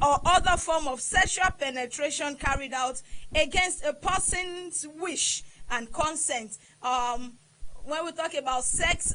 or other form of sexual penetration carried out against a person's wish and consent. When we talk about sex,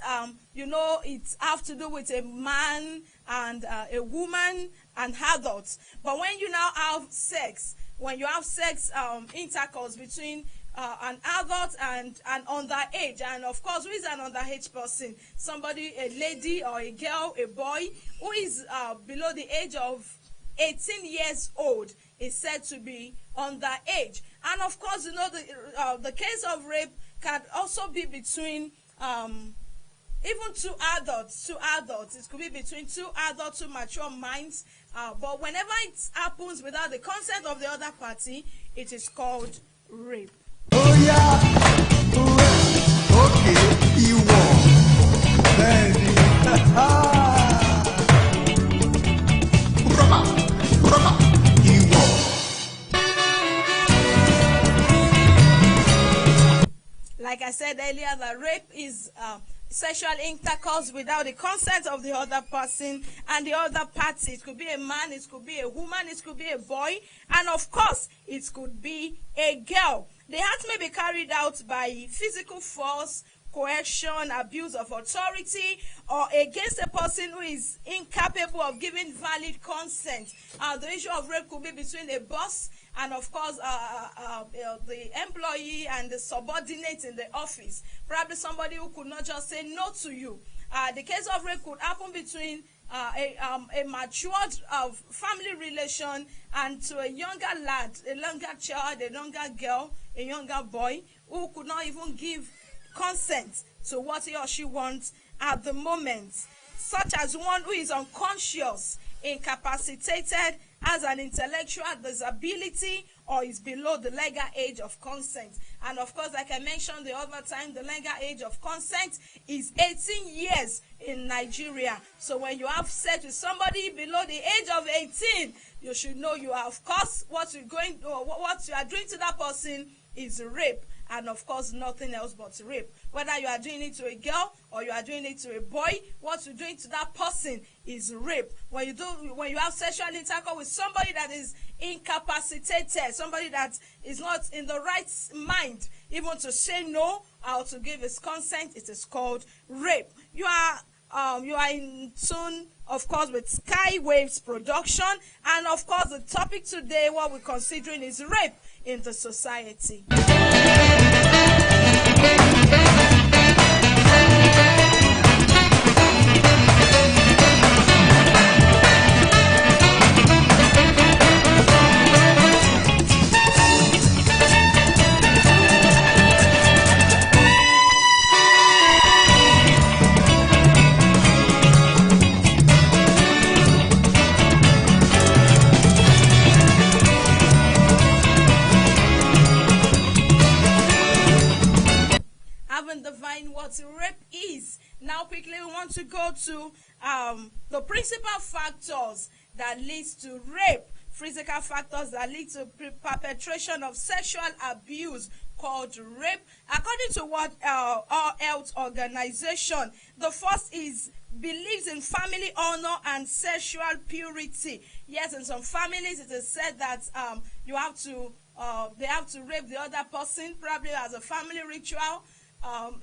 it have to do with a man and a woman and adults. But when you now have sex, when you have sex intercourse between an adult and an underage, and of course, who is an underage person? Somebody, a lady or a girl, a boy who is below the age of 18 years old is said to be underage. And of course, the case of rape can also be between even two adults. It could be between two adults, two mature minds. But whenever it happens without the consent of the other party, it is called rape. Oh yeah, okay, you won, baby. You won. Like I said earlier, that rape is sexual intercourse without the consent of the other person and the other party. It could be a man, it could be a woman, it could be a boy, and of course, it could be a girl. The act may be carried out by physical force, coercion, abuse of authority, or against a person who is incapable of giving valid consent. The issue of rape could be between a boss and, of course, the employee and the subordinate in the office. Probably somebody who could not just say no to you. The case of rape could happen between a matured family relation and to a younger lad, a younger child, a younger girl, a younger boy who could not even give consent to what he or she wants at the moment, such as one who is unconscious, incapacitated, has an intellectual disability, or is below the legal age of consent. And of course, like I mentioned the other time, the legal age of consent is 18 years in Nigeria. So when you have sex with somebody below the age of 18, you should know you are, of course, what you are doing to that person is rape. And of course, nothing else but rape. Whether you are doing it to a girl or you are doing it to a boy, what you're doing to that person is rape. When you have sexual intercourse with somebody that is incapacitated, somebody that is not in the right mind, even to say no or to give his consent, it is called rape. You are in tune, of course, with Skywave's production, and of course, the topic today, what we're considering, is rape in the society. What rape is. Now quickly we want to go to the principal factors that leads to rape, physical factors that lead to perpetration of sexual abuse called rape, according to World Health Organization. The first is believes in family honor and sexual purity. Yes, in some families it is said that they have to rape the other person, probably as a family ritual.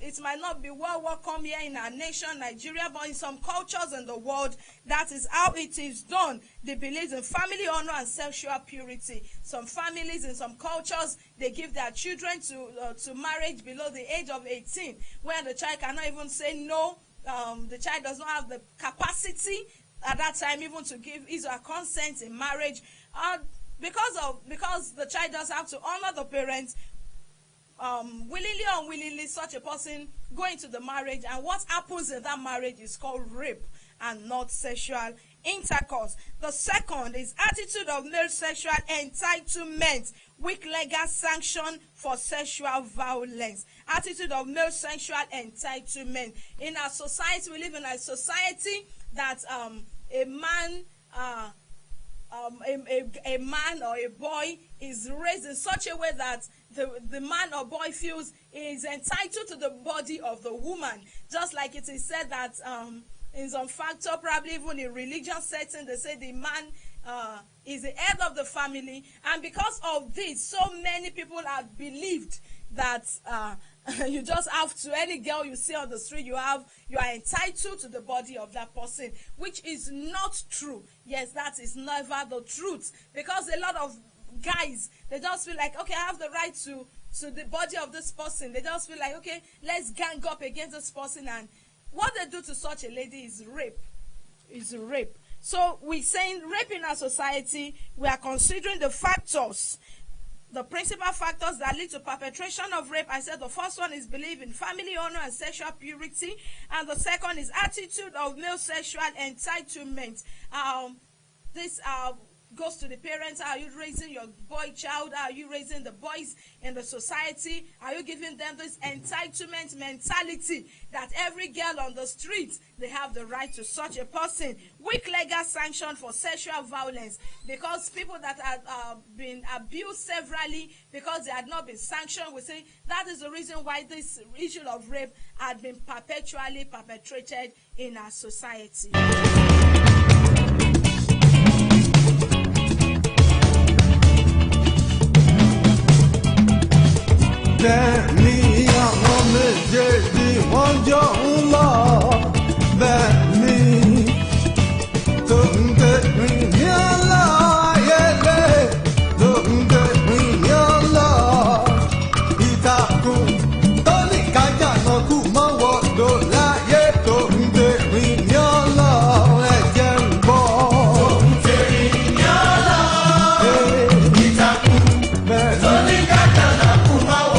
It might not be well welcome here in our nation, Nigeria, but in some cultures in the world, that is how it is done. They believe in family honor and sexual purity. Some families in some cultures, they give their children to marriage below the age of 18, where the child cannot even say no. The child does not have the capacity at that time even to give his or her consent in marriage. Because the child does have to honor the parents, willingly or unwillingly, such a person go into the marriage, and what happens in that marriage is called rape and not sexual intercourse. The second is attitude of male sexual entitlement, weak legal sanction for sexual violence. Attitude of male sexual entitlement. In our society, we live in a society that a man or a boy is raised in such a way that the man or boy feels is entitled to the body of the woman. Just like it is said that in some factor, probably even in religious setting, they say the man is the head of the family, and because of this, so many people have believed that you just have to, any girl you see on the street, you are entitled to the body of that person, which is not true. Yes, that is never the truth, because a lot of guys, they just feel like, okay, I have the right to the body of this person. They just feel like, okay, let's gang up against this person, and what they do to such a lady is rape. So we're saying rape in our society, we are considering the factors, the principal factors that lead to perpetration of rape. I said the first one is belief in family honor and sexual purity, and the second is attitude of male sexual entitlement. This goes to the parents. Are you raising your boy child? Are you raising the boys in the society? Are you giving them this entitlement mentality that every girl on the street, they have the right to such a person? Weak legal sanction for sexual violence, because people that have been abused severally because they had not been sanctioned, we say that is the reason why this issue of rape had been perpetually perpetrated in our society. Tẹ̀mí àwọn méjèèjì wọ́n jọ ń lọ bẹ́ẹ̀ ni tó ń gbé rìn ní ọlọ́ ayẹlẹ tó ń gbé rìn ní ọlọ́ ìtàkùn tó ní kájà náà kú mọ́wọ́ tó láyé tó ń gbé rìn ní ọlọ́ ẹ̀jẹ̀ ń bọ̀. Tó ń gbé rìn ní ọlọ́ ìtàkùn tó ní kájà náà kú mọ́wọ́.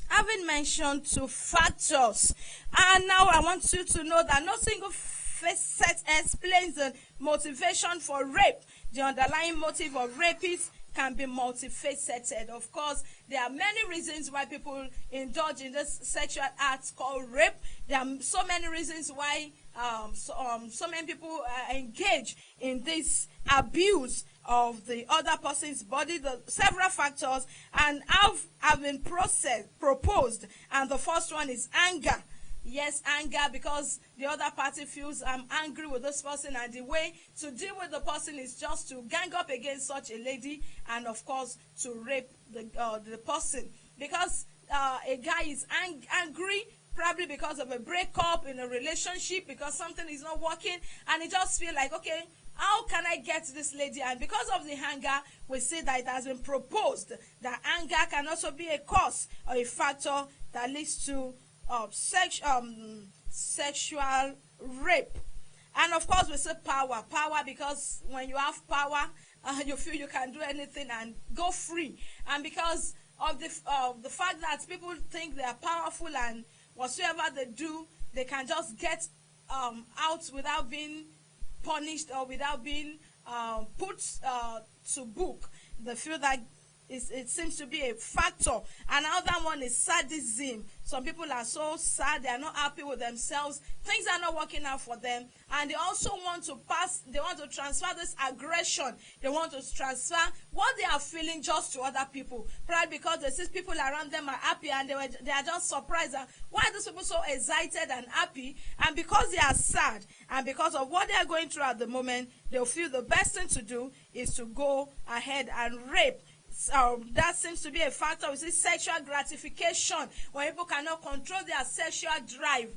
Having mentioned two factors, and now I want you to know that no single facet explains the motivation for rape. The underlying motive of rapists can be multifaceted. Of course, there are many reasons why people indulge in this sexual act called rape. There are so many reasons why so many people engage in this abuse of the other person's body. The several factors and have been proposed, and the first one is anger. Yes, anger, because the other party feels I'm angry with this person, and the way to deal with the person is just to gang up against such a lady, and of course to rape the person, because a guy is angry, probably because of a breakup in a relationship, because something is not working, and he just feel like, okay, how can I get this lady? And because of the anger, we see that it has been proposed that anger can also be a cause or a factor that leads to sexual rape. And of course, we say power, because when you have power, you feel you can do anything and go free. And because of the fact that people think they are powerful, and whatsoever they do, they can just get out without being punished or without being put to book. They feel that it seems to be a factor. Another one is sadism. Some people are so sad, they are not happy with themselves, things are not working out for them, and they also want to transfer this aggression. They want to transfer what they are feeling just to other people, probably because they see people around them are happy, and they are just surprised that why are these people so excited and happy. And because they are sad, and because of what they are going through at the moment, they'll feel the best thing to do is to go ahead and rape. That seems to be a factor. We see sexual gratification, when people cannot control their sexual drive.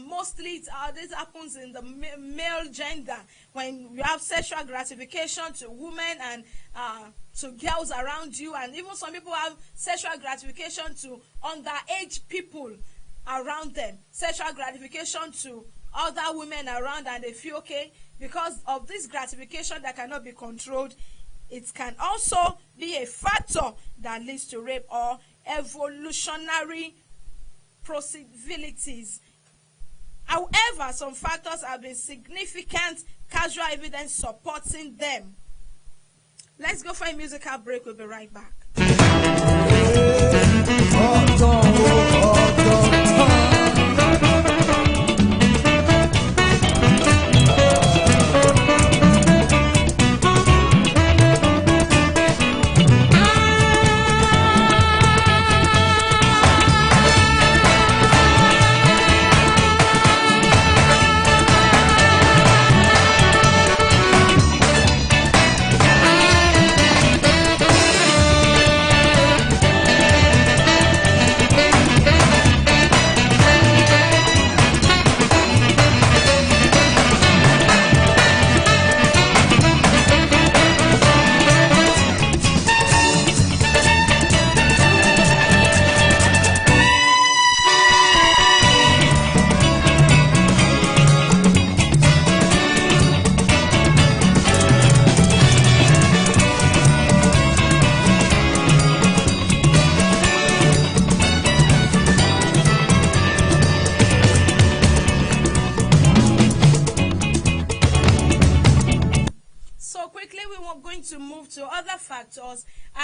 Mostly this happens in the male gender, when you have sexual gratification to women and to girls around you, and even some people have sexual gratification to underage people around them, sexual gratification to other women around, and they feel okay because of this gratification that cannot be controlled. It can also be a factor that leads to rape or evolutionary possibilities. However, some factors have been significant causal evidence supporting them. Let's go for a musical break. We'll be right back.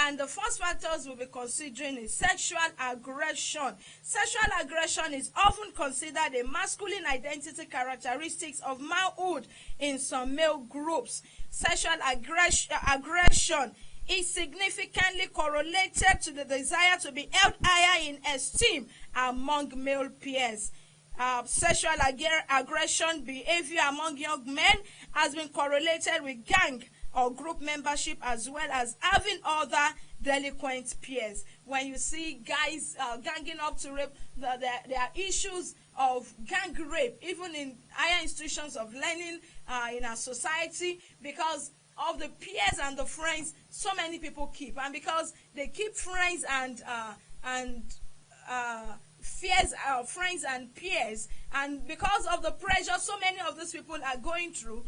And the first factors we'll be considering is sexual aggression. Sexual aggression is often considered a masculine identity characteristics of manhood in some male groups. Sexual aggression is significantly correlated to the desire to be held higher in esteem among male peers. Sexual aggression behavior among young men has been correlated with gang or group membership, as well as having other delinquent peers. When you see guys ganging up to rape, there are issues of gang rape, even in higher institutions of learning in our society, because of the peers and the friends so many people keep, and because they keep friends and friends and peers, and because of the pressure so many of these people are going through,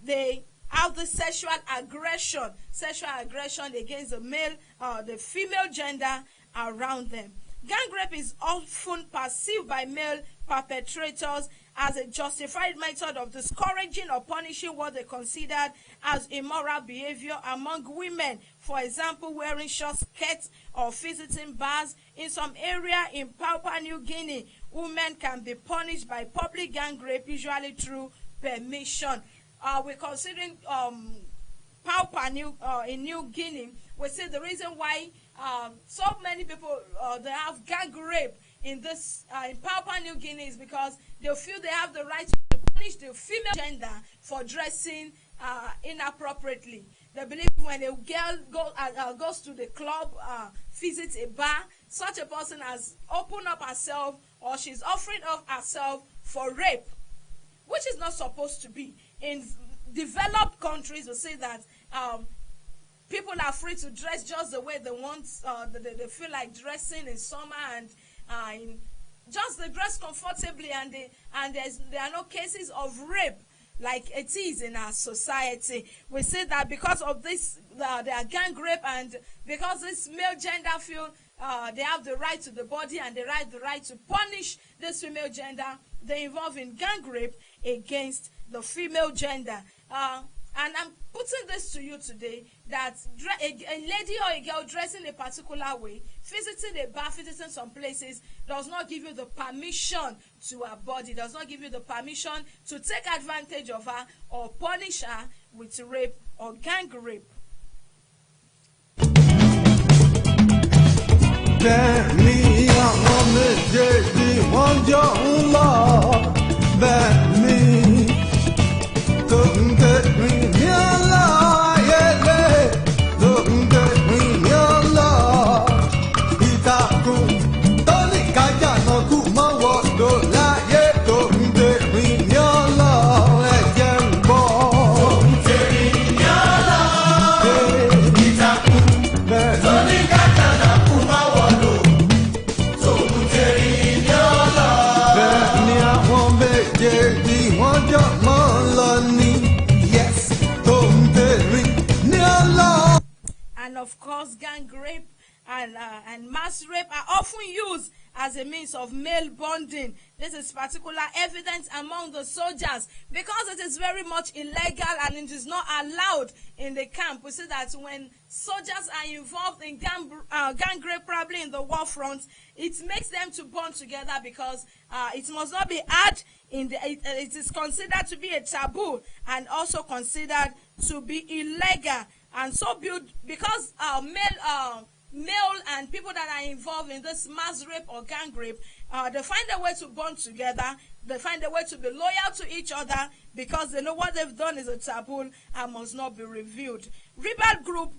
they have the sexual aggression against the female gender around them. Gang rape is often perceived by male perpetrators as a justified method of discouraging or punishing what they considered as immoral behavior among women. For example, wearing short skirts or visiting bars. In some area in Papua New Guinea, women can be punished by public gang rape, usually through permission. We're considering Papua in New Guinea. We see the reason why so many people they have gang rape in Papua New Guinea is because they feel they have the right to punish the female gender for dressing inappropriately. They believe when a girl goes to the club, visits a bar, such a person has opened up herself, or she's offering up herself for rape, which is not supposed to be. In developed countries, we say that people are free to dress just the way they want. They feel like dressing in summer, and just they dress comfortably, and there are no cases of rape like it is in our society. We say that because of this, there are gang rape, and because this male gender feel they have the right to the body and they have the right to punish this female gender, they involve in gang rape against the female gender. And I'm putting this to you today, that a lady or a girl dressing a particular way, visiting a bar, visiting some places, does not give you the permission to her body, does not give you the permission to take advantage of her or punish her with rape or gang rape. And of course, gang rape and mass rape are often used as a means of male bonding. This is particular evidence among the soldiers because it is very much illegal and it is not allowed in the camp. We see that when soldiers are involved in gang rape, probably in the war front, it makes them to bond together because it must not be had it is considered to be a taboo and also considered to be illegal. And so because male and people that are involved in this mass rape or gang rape, they find a way to bond together. They find a way to be loyal to each other because they know what they've done is a taboo and must not be revealed. Rebel group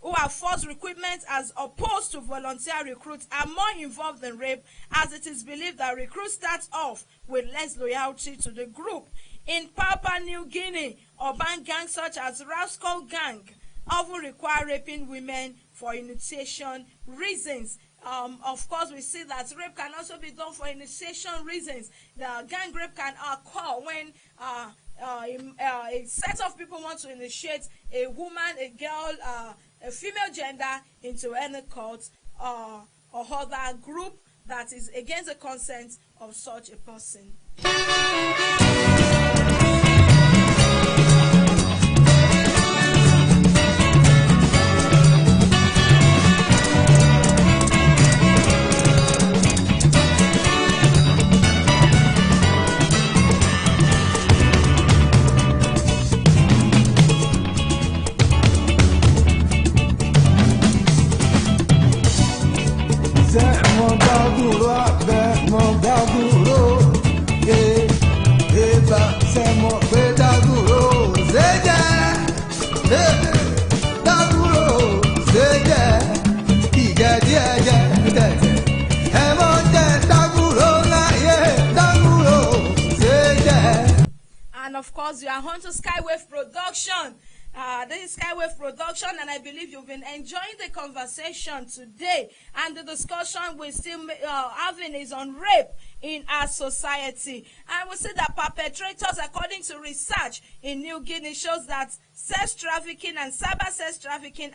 who have forced recruitment as opposed to volunteer recruits are more involved in rape, as it is believed that recruits start off with less loyalty to the group. In Papua New Guinea, urban gangs such as Rascal Gang often require raping women for initiation reasons. Of course, we see that rape can also be done for initiation reasons. The gang rape can occur when a set of people want to initiate a woman, a girl, a female gender into any cult or other group that is against the consent of such a person. mo gbàdúró abẹ́ mo gbàdúró eba ṣe mo gbé dàdúró ṣèjẹ́ dàdúró ṣèjẹ́ ìjẹ́ díẹ̀ jẹ́ tẹ̀tẹ̀ ẹ mọ̀ jẹ́ dàdúró láyé dàdúró ṣèjẹ́. And of course, you are on to Skywave Production. This is Skywave Production, and I believe you've been enjoying the conversation today. And the discussion we're still having is on rape in our society. And we see that perpetrators, according to research in New Guinea, shows that sex trafficking and cyber sex trafficking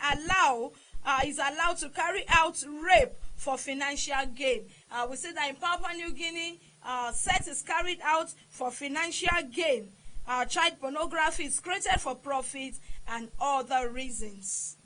is allowed to carry out rape for financial gain. We see that in Papua New Guinea, sex is carried out for financial gain. Child pornography is created for profit and other reasons.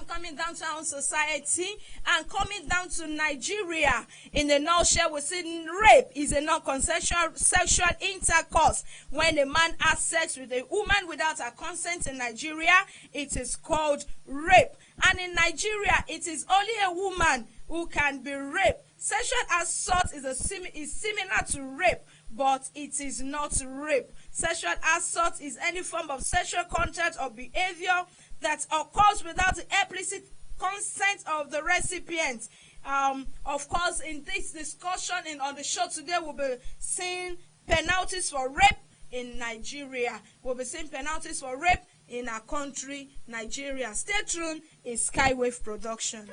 Coming down to our society and coming down to Nigeria. In a nutshell, we see rape is a non-consensual sexual intercourse. When a man has sex with a woman without her consent in Nigeria, it is called rape. And in Nigeria, it is only a woman who can be raped. Sexual assault is similar to rape, but it is not rape. Sexual assault is any form of sexual contact or behavior that occurs without the explicit consent of the recipient. Of course, in this discussion on the show today, we'll be seeing penalties for rape in Nigeria. We'll be seeing penalties for rape in our country, Nigeria. Stay tuned. It's Skywave Production.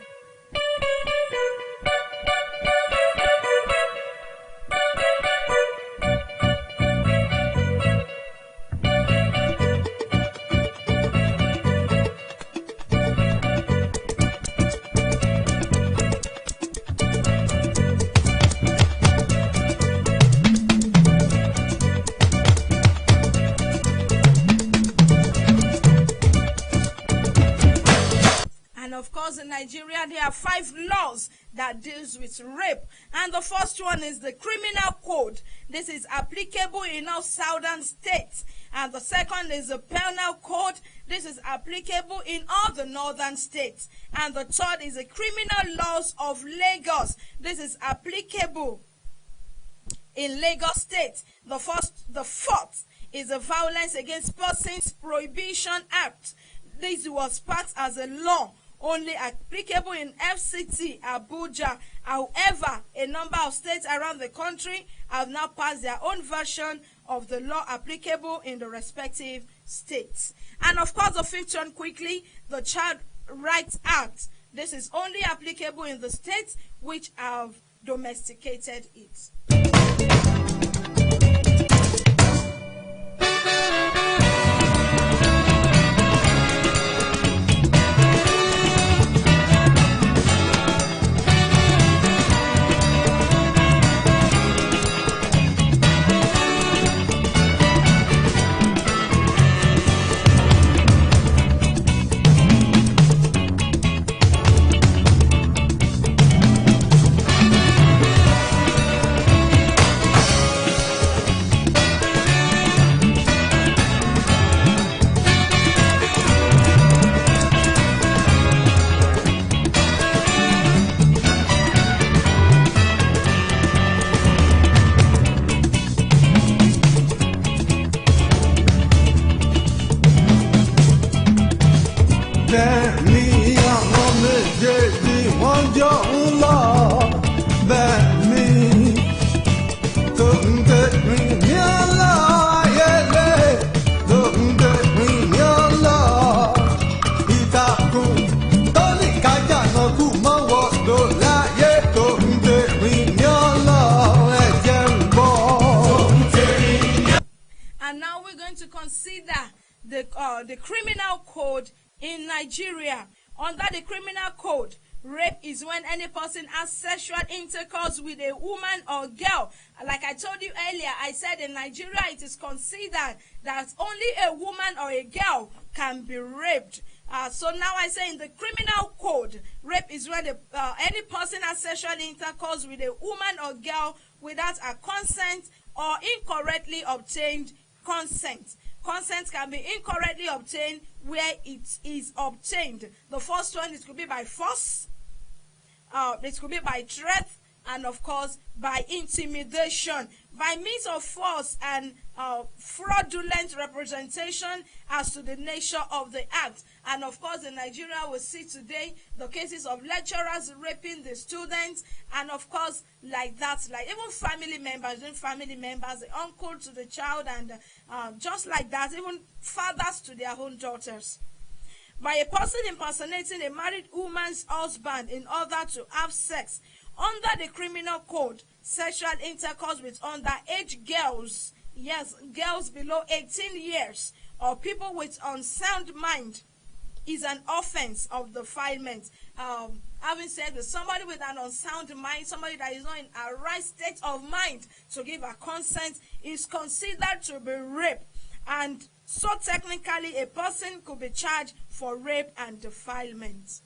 Of course, in Nigeria, there are 5 laws that deals with rape. And the first one is the Criminal Code. This is applicable in all southern states. And the second is the Penal Code. This is applicable in all the northern states. And the third is the Criminal Laws of Lagos. This is applicable in Lagos State. The fourth is the Violence Against Persons Prohibition Act. This was passed as a law only applicable in FCT Abuja. However, a number of states around the country have now passed their own version of the law applicable in the respective states. And of course, the fifth one quickly, the Child Rights Act. This is only applicable in the states which have domesticated it. to consider the criminal code in Nigeria. Under the criminal code, rape is when any person has sexual intercourse with a woman or girl. Like I told you earlier, I said in Nigeria it is considered that only a woman or a girl can be raped. So now I say in the criminal code, rape is when any person has sexual intercourse with a woman or girl without a consent or incorrectly obtained consent. Consent can be incorrectly obtained where it is obtained. The first one, it could be by force, it could be by threat, and of course by intimidation, by means of force and fraudulent representation as to the nature of the act. And of course in Nigeria we see today the cases of lecturers raping the students, and of course like that, like even family members, the uncle to the child, and just like that, even fathers to their own daughters. By a person impersonating a married woman's husband in order to have sex. Under the criminal code, sexual intercourse with underage girls, yes, girls below 18 years, or people with unsound mind is an offense of defilement. Having said that, somebody with an unsound mind, somebody that is not in a right state of mind to give a consent, is considered to be rape. And so technically a person could be charged for rape and defilement.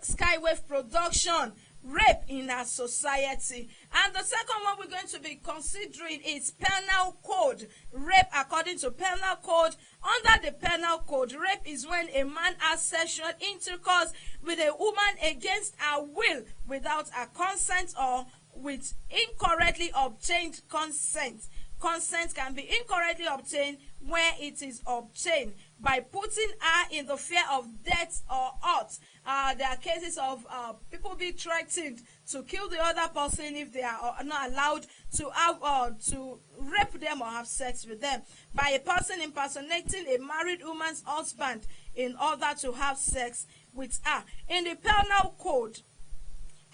Skywave production, rape in our society. And the second one we're going to be considering is penal code. Rape according to penal code. Under the penal code, rape is when a man has sexual intercourse with a woman against her will, without her consent, or with incorrectly obtained consent. Consent can be incorrectly obtained where it is obtained by putting her in the fear of death or hurt. There are cases of people being threatened to kill the other person if they are not allowed to have to rape them or have sex with them. By a person impersonating a married woman's husband in order to have sex with her. In the penal code,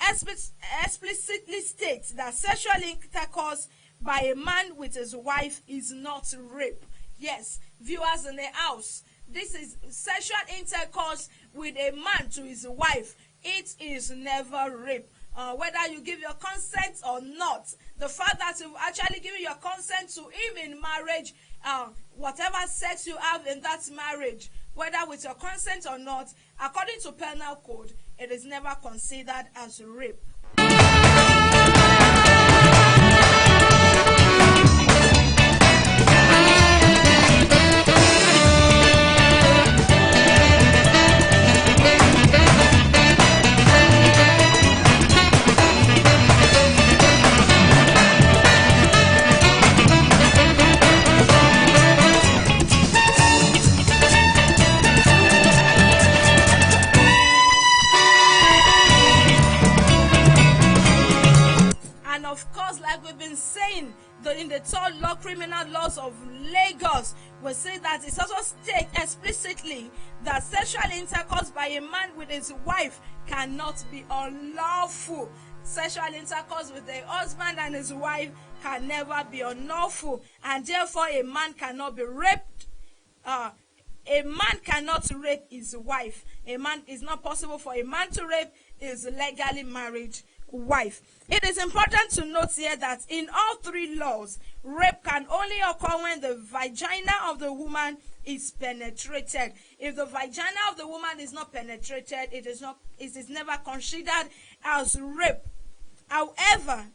explicitly states that sexual intercourse by a man with his wife is not rape. Yes, viewers in the house, this is sexual intercourse with a man to his wife. It is never rape. Whether you give your consent or not, the fact that you actually give your consent to him in marriage, whatever sex you have in that marriage, whether with your consent or not, according to penal code, it is never considered as rape. In the third law, criminal laws of Lagos, we say that it also states explicitly that sexual intercourse by a man with his wife cannot be unlawful. Sexual intercourse with a husband and his wife can never be unlawful, and therefore a man cannot be raped. A man cannot rape his wife. It's not possible for a man to rape his legally married wife. It is important to note here that in all three laws, rape can only occur when the vagina of the woman is penetrated. If the vagina of the woman is not penetrated, it is never considered as rape. However,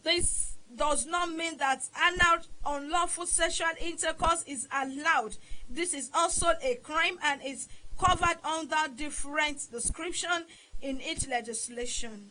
this does not mean that anal unlawful sexual intercourse is allowed. This is also a crime and is covered under different description in each legislation.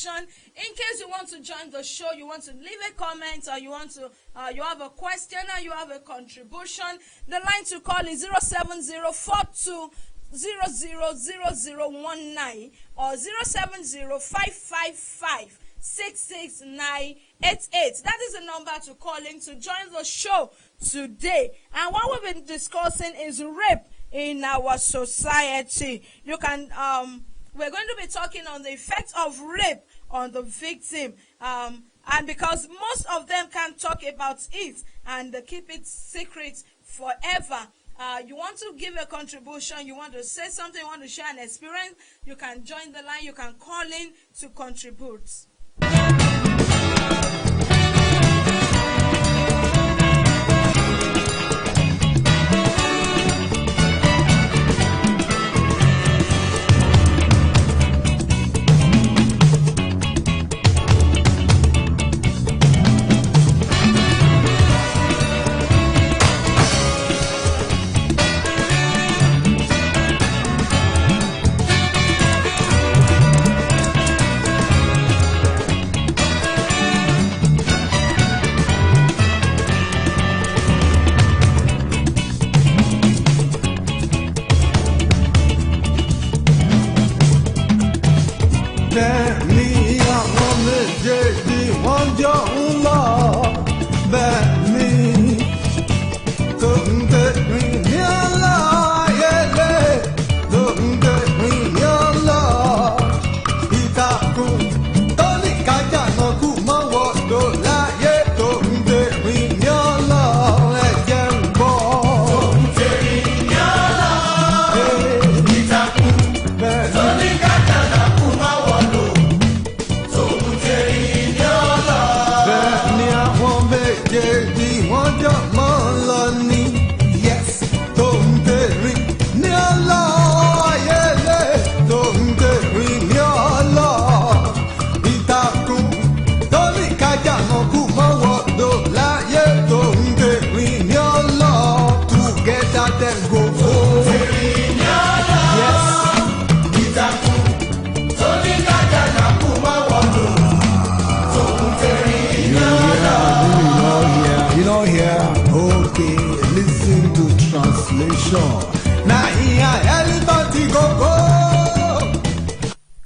section. In case you want to join the show, you want to leave a comment, or you want to you have a question or you have a contribution, the line to call is 07042 000019 or 07055566988. That is the number to call in to join the show today. And what we've been discussing is rape in our society. You can we're going to be talking on the effect of rape on the victim, and because most of them can't talk about it and keep it secret forever. You want to give a contribution, you want to say something, you want to share an experience, you can join the line, you can call in to contribute.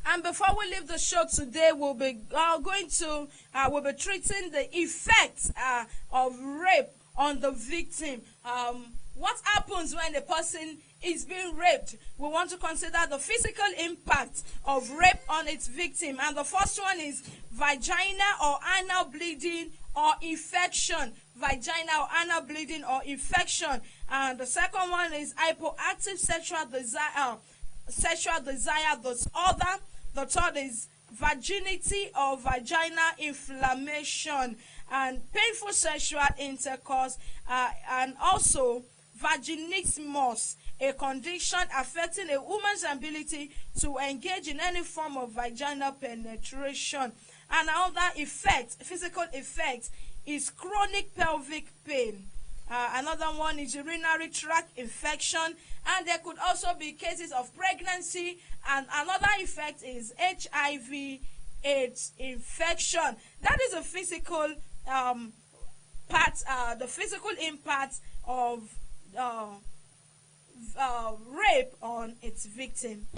And before we leave the show today, we'll be we'll be treating the effects of rape on the victim. What happens when a person is being raped? We want to consider the physical impact of rape on its victim. And the first one is vagina or anal bleeding or infection. Vagina or anal bleeding or infection. And the second one is hypoactive sexual desire disorder. The third is virginity or vaginal inflammation and painful sexual intercourse, and also vaginismus, a condition affecting a woman's ability to engage in any form of vaginal penetration. And another effect, physical effect, is chronic pelvic pain. Another one is urinary tract infection, and there could also be cases of pregnancy. And another effect is HIV/AIDS infection. That is a physical the physical impact of rape on its victim.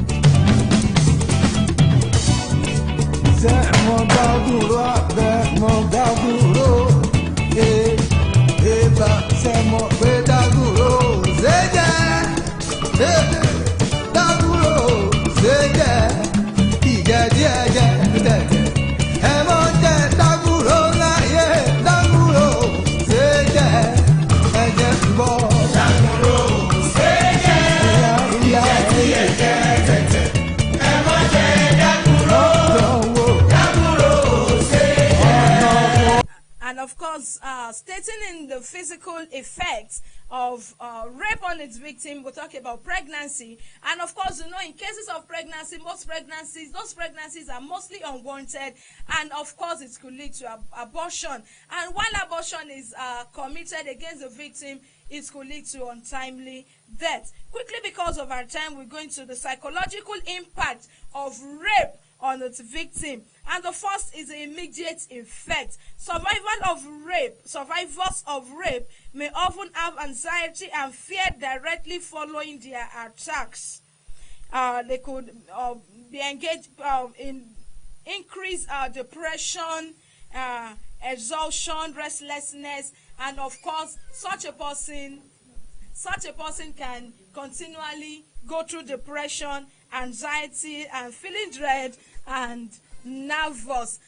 And of course, stating in the physical effects of rape on its victim, we'll talk about pregnancy. And of course, you know, in cases of pregnancy, those pregnancies are mostly unwanted. And of course, it could lead to abortion. And while abortion is committed against the victim, it could lead to untimely death. Quickly, because of our time, we're going to the psychological impact of rape on its victim. And the first is the immediate effect. Survivors of rape may often have anxiety and fear directly following their attacks. They could be engaged in increased depression, exhaustion, restlessness, and of course, such a person can continually go through depression, anxiety, and feeling dread and nervous.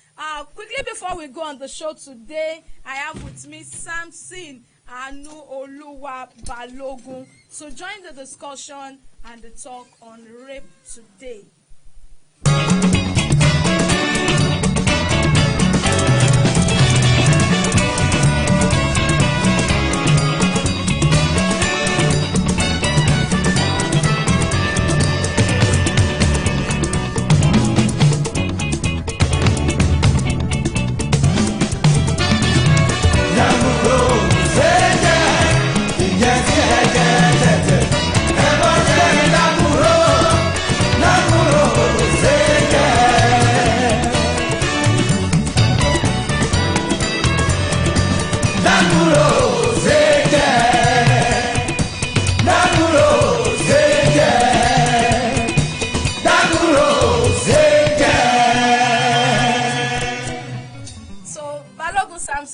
Quickly before we go on the show today, I have with me Samson Anu Oluwa Balogun. So join the discussion and the talk on rape today.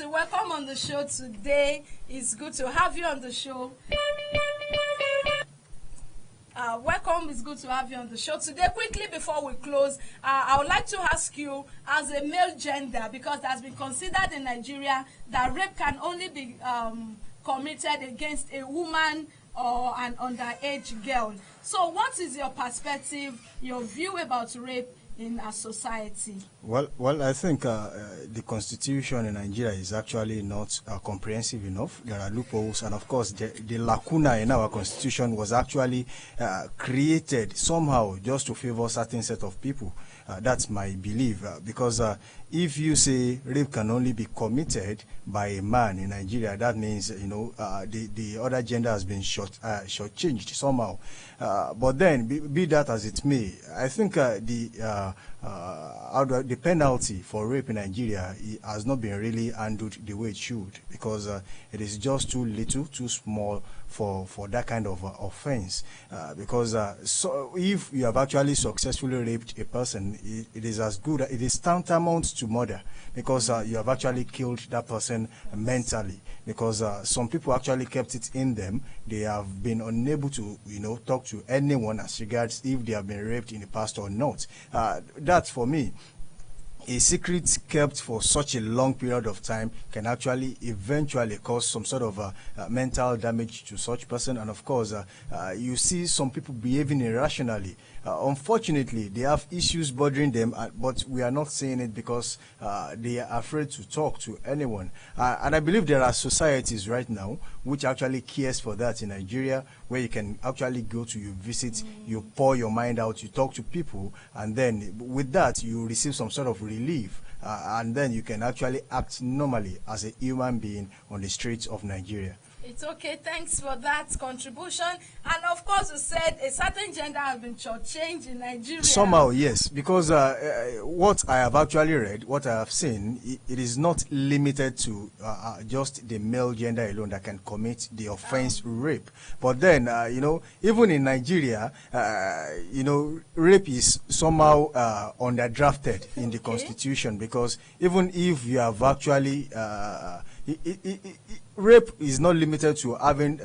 Welcome on the show today. It's good to have you on the show. It's good to have you on the show today. Quickly before we close, I would like to ask you, as a male gender, because it has been considered in Nigeria that rape can only be committed against a woman or an underage girl. So what is your perspective, your view about rape in our society? Well, I think the constitution in Nigeria is actually not comprehensive enough. There are loopholes, and of course, the lacuna in our constitution was actually created somehow just to favor certain set of people. That's my belief, because if you say rape can only be committed by a man in Nigeria, that means the other gender has been shortchanged somehow. But then, be that as it may, I think the penalty for rape in Nigeria has not been really handled the way it should, because it is just too little, too small for that kind of offense. Because so if you have actually successfully raped a person, it is as good, it is tantamount to murder, because you have actually killed that person mentally. Because some people actually kept it in them. They have been unable to, talk to anyone as regards if they have been raped in the past or not. That, for me, a secret kept for such a long period of time can actually eventually cause some sort of mental damage to such person. And of course, you see some people behaving irrationally. Unfortunately, they have issues bothering them, but we are not saying it because they are afraid to talk to anyone. And I believe there are societies right now which actually cares for that in Nigeria, where you can actually go to, you visit, you pour your mind out, you talk to people, and then with that you receive some sort of relief, and then you can actually act normally as a human being on the streets of Nigeria. It's okay. Thanks for that contribution. And of course, you said a certain gender has been shortchanged in Nigeria. Somehow, yes, because what I have actually read, what I have seen, it is not limited to just the male gender alone that can commit the offense rape. But then, even in Nigeria, rape is somehow underdrafted in the constitution, because even if you have actually rape is not limited to having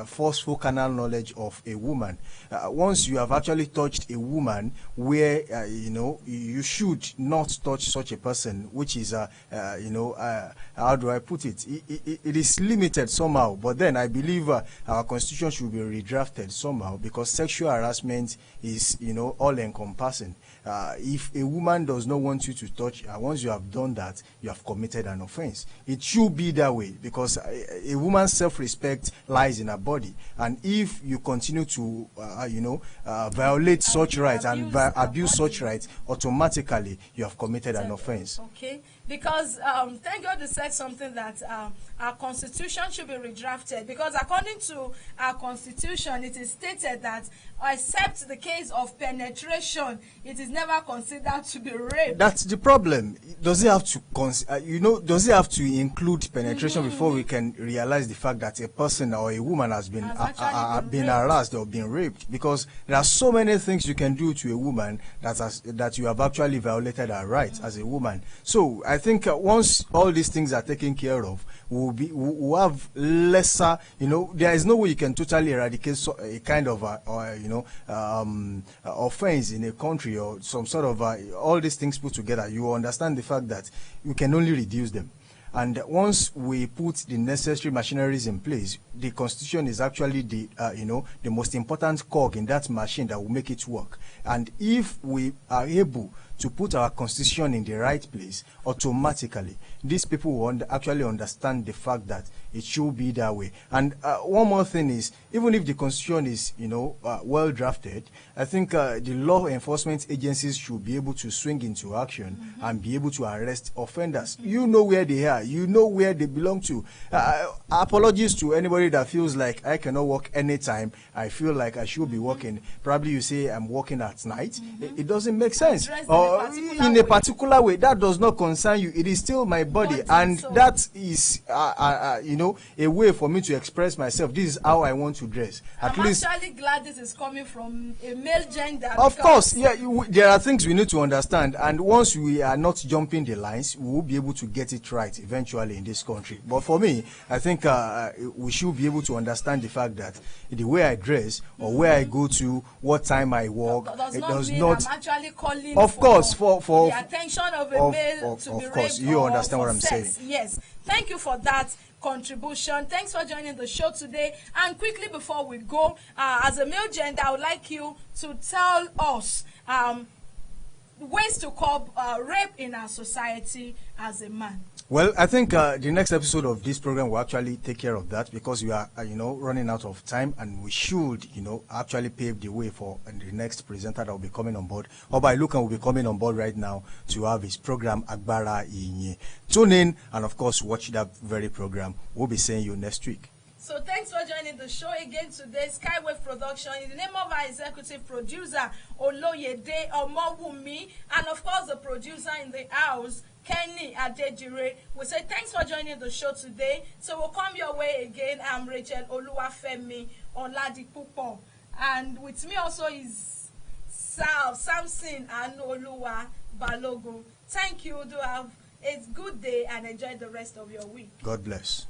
forceful carnal knowledge of a woman. Once you have actually touched a woman where, you should not touch such a person, which is, how do I put it? It is limited somehow. But then I believe our constitution should be redrafted somehow, because sexual harassment is, all-encompassing. If a woman does not want you to touch her, once you have done that, you have committed an offense. It should should be that way, because a woman's self-respect lies in her body, and if you continue to violate such rights and abuse such rights, automatically you have committed an offense. Okay, because thank God you said something that our constitution should be redrafted, because according to our constitution, it is stated that except the case of penetration, it is never considered to be rape. That's the problem. Does it have to does it have to include penetration before we can realize the fact that a person or a woman has been harassed or been raped? Because there are so many things you can do to a woman that you have actually violated her rights as a woman. So I think once all these things are taken care of, we'll have lesser, there is no way you can totally eradicate a kind of offense in a country, or some sort of all these things put together. You understand the fact that you can only reduce them. And once we put the necessary machineries in place, the constitution is actually the most important cog in that machine that will make it work. And if we are able to put our constitution in the right place, automatically these people will actually understand the fact that it should be that way. And one more thing is, even if the constitution is well drafted, I think the law enforcement agencies should be able to swing into action and be able to arrest offenders. You know where they are, you know where they belong to. Apologies to anybody that feels like I cannot work anytime I feel like I should be working. Probably you say I'm working at night. It doesn't make sense. Or in a particular way, that does not concern you. It is still my body, and that is a way for me to express myself. This is how I want to dress. I'm actually glad this is coming from a male gender. Of course, yeah, there are things we need to understand, and once we are not jumping the lines, we will be able to get it right eventually in this country. But for me, I think we should be able to understand the fact that the way I dress or where I go to, what time I walk, it does not. I'm actually calling. Of course, for the attention of a male to be raped. Of course, you understand what I'm saying. Yes, thank you for that contribution. Thanks for joining the show today. And quickly before we go, as a male gender, I would like you to tell us ways to curb rape in our society as a man. Well, I think the next episode of this program will actually take care of that, because we are, running out of time, and we should, actually pave the way for the next presenter that will be coming on board. Oba Ilukan will be coming on board right now to have his program Agbara Inye. Tune in and, of course, watch that very program. We'll be seeing you next week. So thanks for joining the show again today. Skywave Production, in the name of our executive producer, Oloyede Omowumi, and of course the producer in the house, Kenny Adejire. We say thanks for joining the show today. So we'll come your way again. I'm Rachel Oluwafemi Oladipupo. And with me also is Samson and Oluwa Balogun. Thank you. Do have a good day and enjoy the rest of your week. God bless.